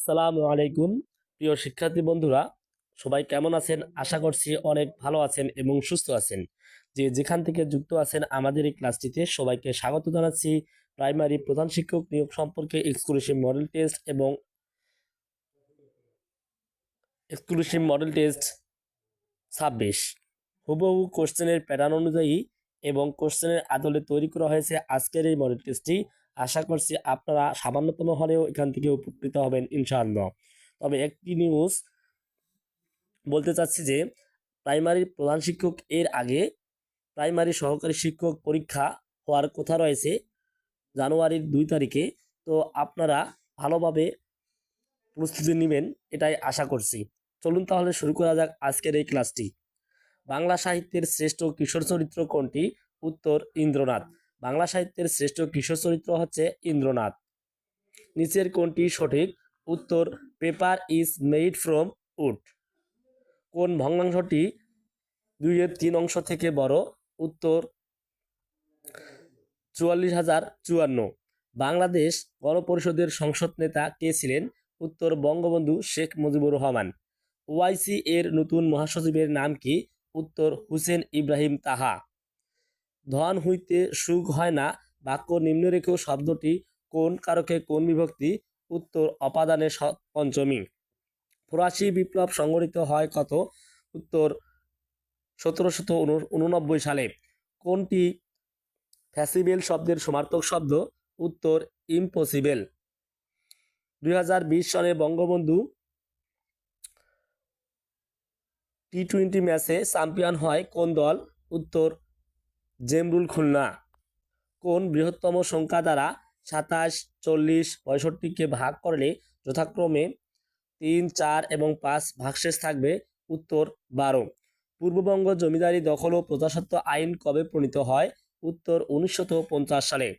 আসসালামু আলাইকুম। প্রিয় শিক্ষার্থী বন্ধুরা, সবাই কেমন আছেন? আশা করছি অনেক ভালো আছেন এবং সুস্থ আছেন। যে যেখান থেকে যুক্ত আছেন আমাদের এই ক্লাসটিতে সবাইকে স্বাগত জানাচ্ছি। প্রাইমারি প্রধান শিক্ষক নিয়োগ সম্পর্কে এক্সক্লুসিভ মডেল টেস্ট এবং এক্সক্লুসিভ মডেল টেস্ট 26 হুবহু কোশ্চেনের প্যাটার্ন অনুযায়ী এবং কোশ্চেনের আদলে তৈরি করা হয়েছে আজকের এই মডেল টেস্টটি। আশা করছি আপনারা সামান্যতম হলেও এখান থেকে উপকৃত হবেন ইনশাআল্লাহ। তবে একটি নিউজ বলতে চাচ্ছি যে প্রাইমারি প্রধান শিক্ষক এর আগে প্রাইমারি সহকারী শিক্ষক পরীক্ষা হওয়ার কথা রয়েছে জানুয়ারির 2 তারিখে। তো আপনারা ভালোভাবে প্রস্তুতি নেবেন এটাই আশা করছি। চলুন তাহলে শুরু করা যাক আজকের এই ক্লাসটি। বাংলা সাহিত্যের শ্রেষ্ঠ কিশোর চরিত্র কোনটি? উত্তর ইন্দ্রনাথ। বাংলা সাহিত্যের শ্রেষ্ঠ কিশোর চরিত্র হচ্ছে ইন্দ্রনাথ। নিচের কোনটি সঠিক? উত্তর paper is made from would. কোন ভগ্নাংশটি 2/3 অংশ থেকে বড়? উত্তর 44,054। বাংলাদেশ গণপরিষদের সংসদ নেতা কে ছিলেন? উত্তর বঙ্গবন্ধু শেখ মুজিবুর রহমান। ওআইসি এর নতুন মহাসচিবের নাম কি? উত্তর হুসেন ইব্রাহিম তাহা। ধন হইতে সুখ হয় না বাক্য নিম্নরেখেও শব্দটি কোন কারকে কোন বিভক্তি? উত্তর অপাদানে পঞ্চমী। ফরাসি বিপ্লব সংঘটিত হয় কত? উত্তর 1789 সালে। কোনটি ফ্যাসিবেল শব্দের সমার্থক শব্দ? উত্তর ইম্পসিবল। 2020 সালে বঙ্গবন্ধু টি-20 ম্যাচে চ্যাম্পিয়ন হয় কোন দল? উত্তর জেমরুল খুলনা। কোন বৃহত্তম সংখ্যা দ্বারা 27, 40, 65কে ভাগ করলে যথাক্রমে 3, 4 এবং 5 ভাগশেষ থাকবে? উত্তর 12। পূর্ববঙ্গ জমিদারি দখল ও প্রজাস্বত্ব আইন কবে প্রণীত হয়? উত্তর 1950 সালে।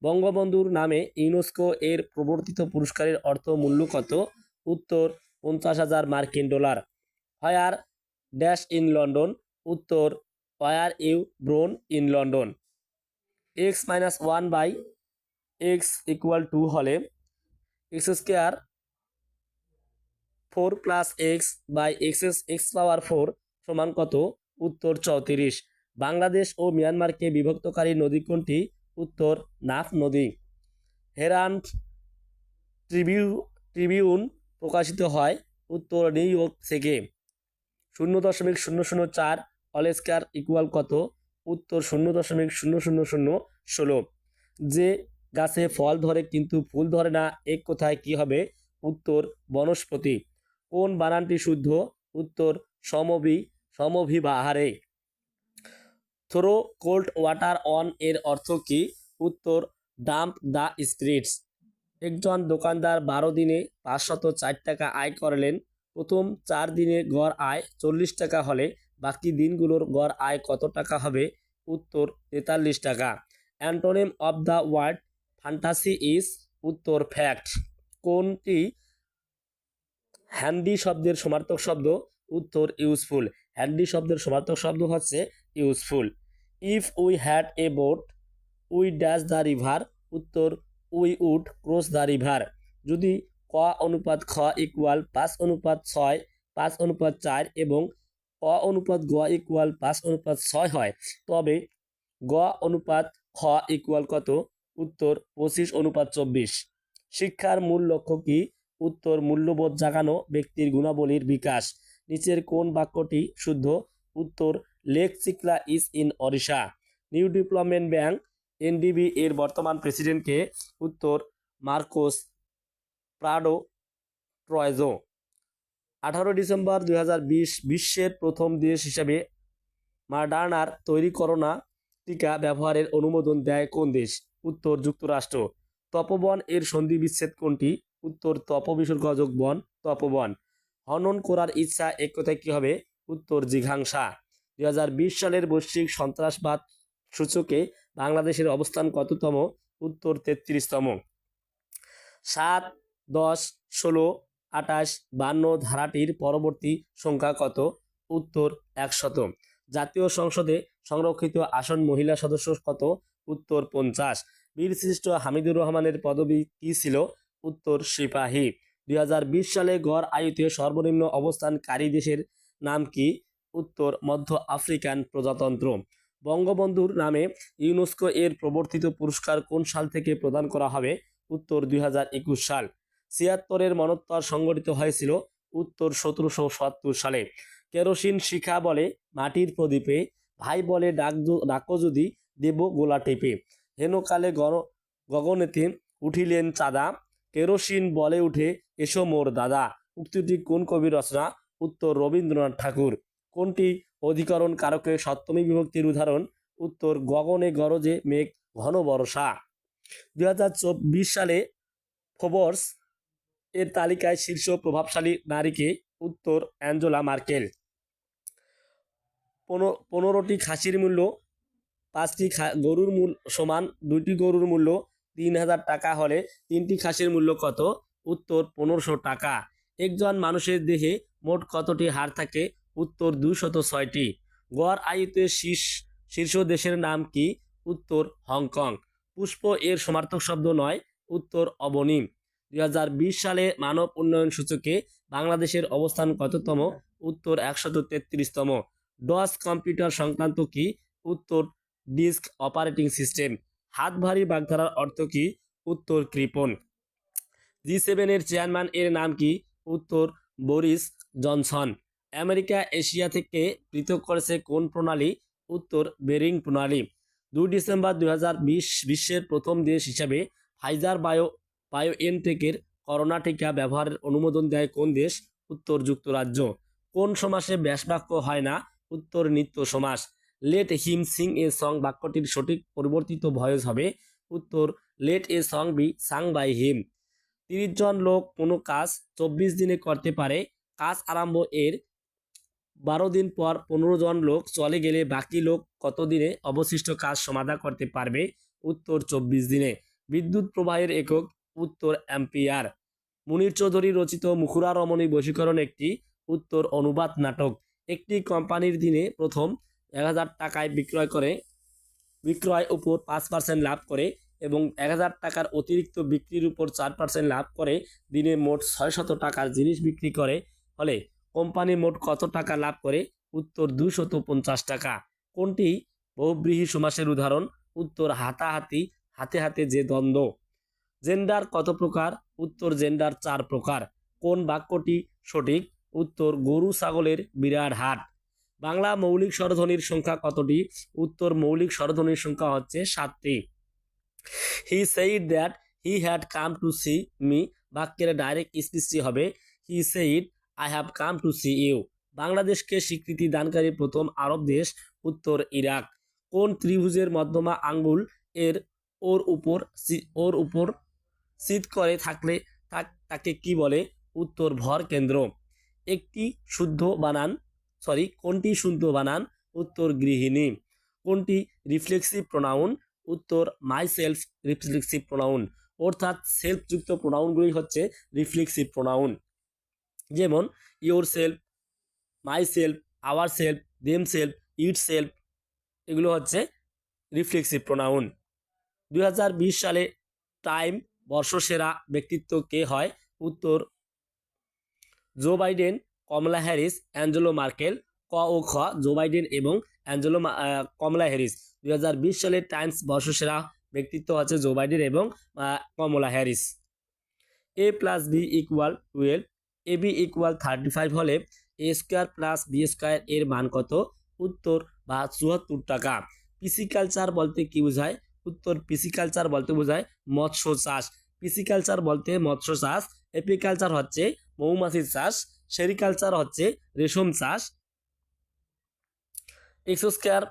বঙ্গবন্ধুর নামে ইউনেস্কো এর প্রবর্তিত পুরস্কারের অর্থ মূল্য কত? উত্তর 50,000 মার্কিন dollar. Where dash in London? উত্তর were you born in London. x-1/x = 2 হলে x স্কোয়ার 4 + x/x⁴ সমান কত? উত্তর 34। বাংলাদেশ ও মিয়ানমারকে বিভক্তকারী নদী কোনটি? উত্তর নাফ নদী। হেরাল্ড ট্রিবিউন প্রকাশিত হয়? উত্তর নিউ ইয়র্ক থেকে। 0.004 অল স্কয়ার ইকুয়াল কত? উত্তর 0.00016। যে গাছে ফল ধরে কিন্তু ফুল ধরে না এক কথায় কি হবে? উত্তর বনস্পতি। কোন বানানটি শুদ্ধ? উত্তর সমভিবাহারে। থ্রো কোল্ড ওয়াটার অন এর অর্থ কি? উত্তর ডাম্প দ্য স্পিরিটস। একজন দোকানদার 12 দিনে 504 টাকা আয় করলেন। প্রথম 4 দিনে গড় আয় 40 টাকা হলে বাকি দিনগুলোর গড় আয় কত টাকা হবে? উত্তর 43 টাকা। Antonym of the word fantasy is? উত্তর ফ্যাক্ট। কোনটি হ্যান্ডি শব্দের সমার্থক শব্দ? উত্তর ইউজফুল। হ্যান্ডি শব্দের সমার্থক শব্দ হচ্ছে useful. If we had a boat we dash the river? উত্তর we would cross the river. যদি ক অনুপাত খ ইকুয়াল 5:6, 5:4 এবং ক অনুপাত গ ইকুয়াল 5:6 হয় তবে গ অনুপাত খ ইকুয়াল কত? উত্তর 25:24। শিক্ষার মূল লক্ষ্য কি? উত্তর মূল্যবোধ জাগানো, ব্যক্তির গুণাবলীর বিকাশ। নিচের কোন বাক্যটি শুদ্ধ? উত্তর লেক চিকলা is in Odisha. New development bank NDB এর বর্তমান প্রেসিডেন্টকে? উত্তর মার্কোস প্রাডো ট্রয়েজো। 18 ডিসেম্বর 2020 বিশ্বের প্রথম দেশ হিসেবে মডার্নার তৈরি করোনা টিকা ব্যবহারের অনুমোদন দেয় কোন দেশ? উত্তর যুক্তরাষ্ট্র। তপবন এর সন্ধি বিচ্ছেদ কোনটি? উত্তর তপবিসর্গ যোগ বন তপবন। হনন করার ইচ্ছা এক কথায় কি হবে? উত্তর জিঘাংসা। 2020 সালের বৈশ্বিক সন্ত্রাসবাদ সূচকে বাংলাদেশের অবস্থান কততম? উত্তর 33তম। 7, 10, 16, 28, 52 ধারাটির পরবর্তী সংখ্যা কত? উত্তর 100। জাতীয় সংসদে সংরক্ষিত আসন মহিলা সদস্য কত? উত্তর 50। বীরশ্রেষ্ঠ হামিদুর রহমানের পদবি কি ছিল? উত্তর সিপাহী। 2020 সালে গড় আয়ুতে সর্বনিম্ন অবস্থানকারী দেশের নাম কি? উত্তর মধ্য আফ্রিকান প্রজাতন্ত্র। বঙ্গবন্ধুর নামে ইউনেস্কো এর প্রবর্তিত পুরস্কার কোন সাল থেকে প্রদান করা হবে? উত্তর 2021 সাল। 76-এর মনোত্তর সংগঠিত হয়েছিল? উত্তর 1770 সালে। কেরোসিন শিখা বলে মাটির প্রদীপে, ভাই বলে ডাকো যদি দেব গোলা টেপে, হেনকালে গগনেতে উঠিলেন চাঁদা, কেরোসিন বলে উঠে এসো মোর দাদা। উক্তিটি কোন কবির রচনা? উত্তর রবীন্দ্রনাথ ঠাকুর। কোনটি অধিকরণ কারকে সপ্তমী বিভক্তির উদাহরণ? উত্তর গগনে গরজে মেঘ ঘন বর্ষা। 2024 সালে ফোর্বস এর তালিকায় শীর্ষ প্রভাবশালী নারীকে? উত্তর অ্যাঞ্জেলা মার্কেল। 15টি খাসির মূল্য 5টি গরুর মূল্য সমান 2টি গরুর মূল্য 3000 টাকা হলে 3টি খাসির মূল্য কত? উত্তর 1500 টাকা। একজন মানুষের দেহে মোট কতটি হাড় থাকে? উত্তর 206টি। গড় আয়ুতে শীর্ষ দেশের নাম কি? উত্তর হংকং। পুষ্প এর সমার্থক শব্দ নয়? উত্তর অবনী। 2020 সালে মানব উন্নয়ন সূচকে বাংলাদেশের অবস্থান কততম? উত্তর 133তম। ডস কম্পিউটার সংক্রান্ত কি? উত্তর ডিস্ক অপারেটিং সিস্টেম। হাত ভারী বাগধারার অর্থ কি? উত্তর কৃপণ। G7 এর চেয়ারম্যান এর নাম কি? উত্তর বরিস জনসন। আমেরিকা এশিয়া থেকে পৃথক করেছে কোন প্রণালী? উত্তর বেরিং প্রণালী। 2 ডিসেম্বর 2020 বিশ্বের প্রথম দেশ হিসাবে ফাইজার বায়োএনটেকের করোনা টিকা ব্যবহারের অনুমোদন দেয় কোন দেশ? উত্তর যুক্তরাজ্য। কোন সমাসে ব্যাসবাক্য হয় না? উত্তর নিত্য সমাস। Let him sing a song বাক্যটির সঠিক পরিবর্তিত ভয়েস হবে? উত্তর let a song be sung by him. 30 জন লোক কোনো কাজ 24 দিনে করতে পারে। কাজ আরম্ভ এর 12 দিন পর 15 জন লোক চলে গেলে বাকি লোক কত দিনে অবশিষ্ট কাজ সমাধা করতে পারবে? উত্তর 24 দিনে। বিদ্যুৎ প্রবাহের একক? উত্তর অ্যাম্পিয়ার। মুনীর চৌধুরী রচিত মুখরা রমণী বশীকরণ একটি? উত্তর অনুবাদ নাটক। একটি কোম্পানির দিনে প্রথম 1000 টাকায় বিক্রয় উপর 5% লাভ করে এবং 1000 টাকার অতিরিক্ত বিক্রির উপর 4% লাভ করে দিনে মোট 600 টাকার জিনিস বিক্রি করে হলে কোম্পানি মোট কত টাকা লাভ করে? উত্তর 250 টাকা। কোনটি বহুব্রীহি সমাসের উদাহরণ? উত্তর হাতাহাতি, হাতে হাতে যে দ্বন্দ্ব। জেন্ডার কত প্রকার? উত্তর জেন্ডার 4 প্রকার। কোন বাক্যটি সঠিক? উত্তর গরু ছাগলের বিরাট হাট। বাংলা মৌলিক স্বরধ্বনির সংখ্যা কতটি? উত্তর মৌলিক স্বরধ্বনির সংখ্যা হচ্ছে 7টি। He said that he had come to see me বাক্যের ডাইরেক্ট স্পিচটি হবে he said I have come to see you. বাংলাদেশকে স্বীকৃতি দানকারী প্রথম আরব দেশ? উত্তর ইরাক। কোন ত্রিভুজের মধ্যমা আঙ্গুল এর ওর উপর স্থিত করে থাকলে তাকে কি বলে? উত্তর ভর কেন্দ্র। কোনটি শুদ্ধ বানান? উত্তর গৃহিণী। কোনটি রিফ্লেক্সিভ প্রোনাউন? উত্তর মাই সেলফ রিফ্লেক্সিভ প্রোনাউন। অর্থাৎ সেলফযুক্ত প্রোনাউনগুলি হচ্ছে রিফ্লেক্সিভ প্রোনাউন। যেমন your self, my self, our self, them self, it self, এগুলো হচ্ছে রিফ্লেক্সিভ প্রোনাউন। 2020 সালে টাইম বর্ষসেরা ব্যক্তিত্ব কে হয়? উত্তর জো বাইডেন, কমলা হ্যারিস, অ্যাঞ্জেলো মার্কেল। ক ও খ জো বাইডেন এবং কমলা হ্যারিস। 2020 সালে টাইমস বর্ষসেরা ব্যক্তিত্ব হচ্ছে জো বাইডেন এবং Kamala Harris. a plus B equal 12, A B equal 35 হলে A square plus B square এর মান কত? উত্তর 74 টাকা। পিসিকালচার বলতে কি বোঝায়? উত্তর পিসিকালচার বলতে বোঝায় মৎস্য চাষ। পিসিকালচার বলতে মৎস্য চাষ। এপিকালচার হচ্ছে মৌমাছির চাষ। সেরিকালচার হচ্ছে রেশম চাষ। X square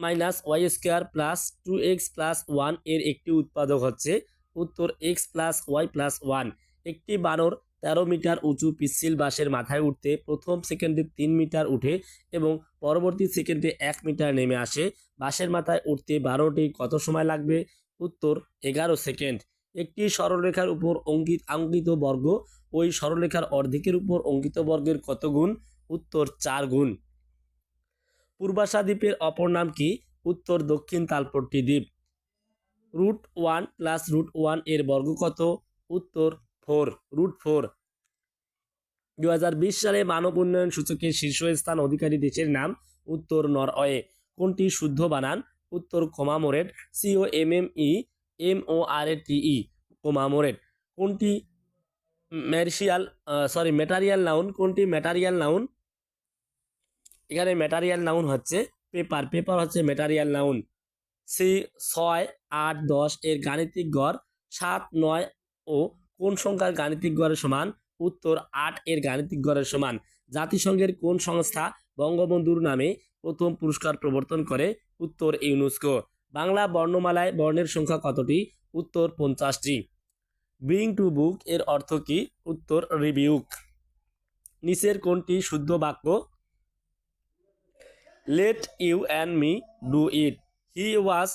minus y square plus 2x plus 1 এর একটি উৎপাদক হচ্ছে? উত্তর এক্স প্লাস ওয়াই প্লাস 1। একটি বানর 13 মিটার উঁচু পিচ্ছিল বাঁশের মাথায় উঠতে প্রথম সেকেন্ডে 3 মিটার উঠে এবং পরবর্তী সেকেন্ডে 1 মিটার নেমে আসে। বাঁশের মাথায় উঠতে বানরটি কত সময় লাগবে? উত্তর 11 সেকেন্ড। একটি সরলরেখার উপর অঙ্কিত বর্গ ওই সরলরেখার অর্ধেকের উপর অঙ্কিত বর্গের কত গুণ? উত্তর 4 গুণ। পূর্বাশা দ্বীপের অপর নাম কি? উত্তর দক্ষিণ তালপট্টি দ্বীপ। √1 প্লাস √1 এর বর্গ কত? উত্তর 4, √4। 2020 সালে মানব উন্নয়ন সূচকে শীর্ষস্থান অধিকারী দেশের নাম উত্তর নরওয়ে। কোনটি শুদ্ধ বানান? উত্তর কমামোরেট, COMMEMORATE, কমামোরেট। কোনটি ম্যাটারিয়াল নাউন? কোনটি ম্যাটারিয়াল নাউন? এখানে ম্যাটারিয়াল নাউন হচ্ছে পেপার। পেপার হচ্ছে ম্যাটারিয়াল নাউন। 6, 8, 10 এর গাণিতিক গড় 7, 9 ও কোন সংখ্যার গাণিতিক গড়ের সমান? উত্তর 8 এর গাণিতিক গড়ের সমান। জাতিসংঘের কোন সংস্থা বঙ্গবন্ধুর নামে প্রথম পুরস্কার প্রবর্তন করে? উত্তর ইউনেস্কো। বাংলা বর্ণমালায় বর্ণের সংখ্যা কতটি? উত্তর 50টি। ব্রিং টু বুক এর অর্থ কি? উত্তর রিবিউক। নিচের কোনটি শুদ্ধ বাক্য? Let you and me do it. He was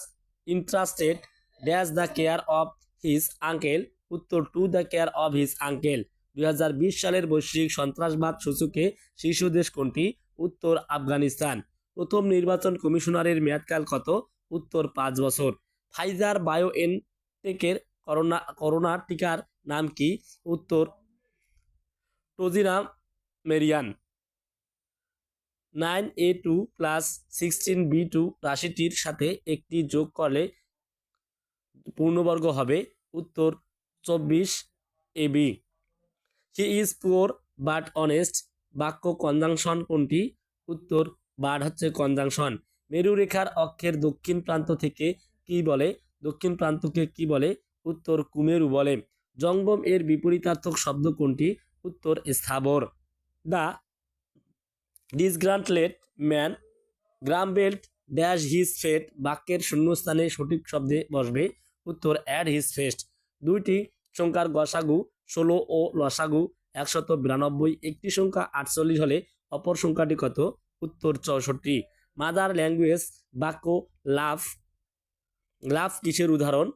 interested dash the care of his uncle. উত্তর to the care of his uncle. 2020 সালের বৈশ্বিক সন্ত্রাসবাদ সূচকে শীর্ষ দেশ কোনটি? উত্তর আফগানিস্তান। প্রথম নির্বাচন কমিশনারের মেয়াদকাল কত? উত্তর 5 বছর। ফাইজার বায়োএনটেকের করোনা টিকার নাম কি? উত্তর টোজিনা মেরিয়ান। 9A2 + 16B2 রাশিটির সাথে একটি যোগ করলে পূর্ণবর্গ হবে? উত্তর 24AB। He is poor but honest বাক্য কনজাংশন কোনটি? উত্তর বাট হচ্ছে কনজাংশন। মেরুরেখার অক্ষের দক্ষিণ প্রান্ত থেকে কি বলে? দক্ষিণ প্রান্তকে কি বলে? উত্তর কুমেরু বলে। জঙ্গম এর বিপরীতার্থক শব্দ কোনটি? উত্তর স্থাবর। The disgruntled man grumbled dash his fate বাক্যের শূন্যস্থানে সঠিক শব্দে বসবে? উত্তর অ্যাড হিজ ফেস্ট। দুইটি সংখ্যার গসাগু 16 ও লসাগু 192। একটি সংখ্যা 48 হলে অপর সংখ্যাটি কত? উত্তর 64। মাদার ল্যাঙ্গুয়েজ বাক্য লাভ লাভ কিসের উদাহরণ?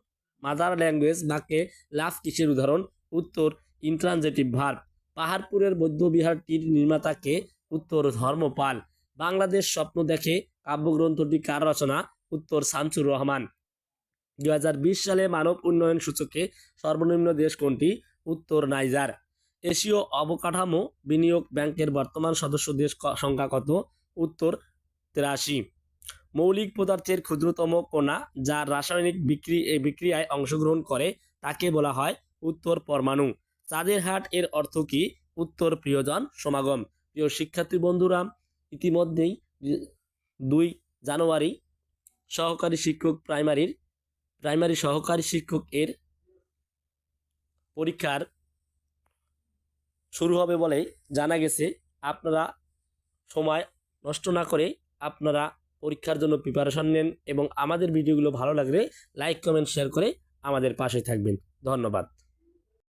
মাদার ল্যাঙ্গুয়েজ বাক্যে লাভ কিসের উদাহরণ? উত্তর ইন্ট্রানজেটিভ ভার্ব। পাহাড়পুরের বৌদ্ধবিহারটির নির্মাতাকে? উত্তর ধর্মপাল। বাংলাদেশ স্বপ্ন দেখে কাব্যগ্রন্থটি কার রচনা? উত্তর শামসুর রহমান। 2020 সালে মানব উন্নয়ন সূচকে সর্বনিম্ন দেশ কোনটি? উত্তর নাইজার। এশীয় অবকাঠামো বিনিয়োগ ব্যাংকের বর্তমান সদস্য দেশ সংখ্যা কত? উত্তর 83। মৌলিক পদার্থের ক্ষুদ্রতম কণা যার রাসায়নিক বিক্রিয়ায় অংশগ্রহণ করে তাকে বলা হয়? উত্তর পরমাণু। চাঁদের হাট এর অর্থ কি? উত্তর প্রিয়জন সমাগম। প্রিয় শিক্ষার্থী বন্ধুরা, ইতিমধ্যেই 2 জানুয়ারি সহকারী শিক্ষক প্রাইমারি সহকারী শিক্ষক এর পরীক্ষার শুরু হবে বলে জানা গেছে। আপনারা সময় নষ্ট না করে আপনারা পরীক্ষার জন্য প্রিপারেশন নেন এবং আমাদের ভিডিওগুলো ভালো লাগলে লাইক কমেন্ট শেয়ার করে আমাদের পাশে থাকবেন। ধন্যবাদ।